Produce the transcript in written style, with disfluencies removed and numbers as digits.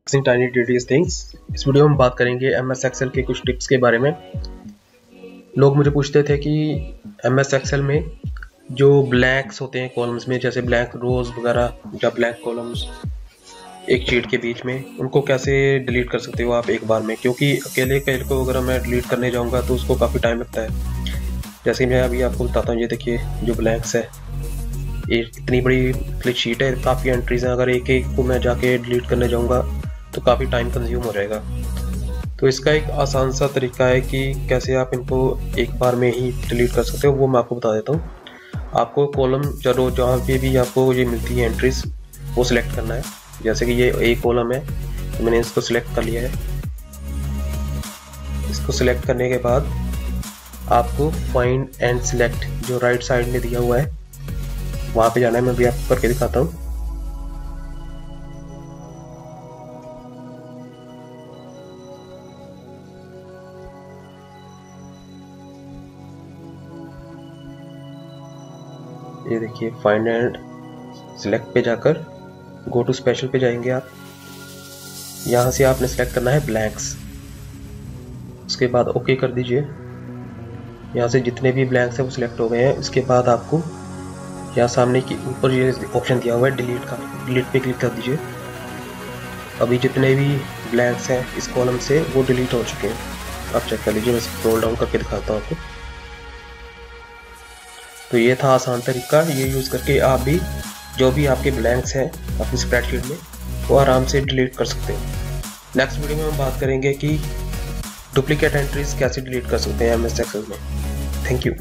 Tiny details things. इस video में बात करेंगे MS एक्सेल के कुछ टिप्स के बारे में। लोग मुझे पूछते थे कि MS एक्सेल में जो ब्लैंक्स होते हैं कॉलम्स में, जैसे ब्लैंक रोज वगैरह या ब्लैंक कॉलम्स एक शीट के बीच में, उनको कैसे डिलीट कर सकते हो आप एक बार में, क्योंकि अकेले को अगर मैं डिलीट करने जाऊंगा तो उसको काफ़ी टाइम लगता है। जैसे मैं अभी आपको बताता हूँ, ये देखिए जो ब्लैंक्स है, ये इतनी बड़ी क्लिक शीट है, काफ़ी एंट्रीज हैं। अगर एक एक को मैं जाके डिलीट करने जाऊंगा तो काफ़ी टाइम कंज्यूम हो जाएगा। तो इसका एक आसान सा तरीका है कि कैसे आप इनको एक बार में ही डिलीट कर सकते हो, वो मैं आपको बता देता हूँ। आपको कॉलम चलो जहाँ पे भी आपको ये मिलती है एंट्रीज, वो सिलेक्ट करना है। जैसे कि ये एक कॉलम है तो मैंने इसको सिलेक्ट कर लिया है। इसको सिलेक्ट करने के बाद आपको फाइंड एंड सिलेक्ट जो राइट साइड में दिया हुआ है वहाँ पे जाना है। मैं भी आपको करके दिखाता हूँ। ये देखिए फाइंड एंड सिलेक्ट पे जाकर गो टू स्पेशल पे जाएंगे आप। यहाँ से आपने सेलेक्ट करना है ब्लैंक्स, उसके बाद ओके कर दीजिए। यहाँ से जितने भी ब्लैंक्स हैं वो सिलेक्ट हो गए हैं। उसके बाद आपको यहाँ सामने की ऊपर ये ऑप्शन दिया हुआ है डिलीट का, डिलीट पे क्लिक कर दीजिए। अभी जितने भी ब्लैंक्स हैं इस कॉलम से वो डिलीट हो चुके हैं, आप चेक कर लीजिए। मैं स्क्रॉल डाउन करके दिखाता हूँ आपको। तो ये था आसान तरीका, ये यूज़ करके आप भी जो भी आपके ब्लैंक्स हैं अपनी स्प्रेडशीट में वो आराम से डिलीट कर सकते हैं। नेक्स्ट वीडियो में हम बात करेंगे कि डुप्लीकेट एंट्रीज कैसे डिलीट कर सकते हैं MS एक्सेल में। Thank you.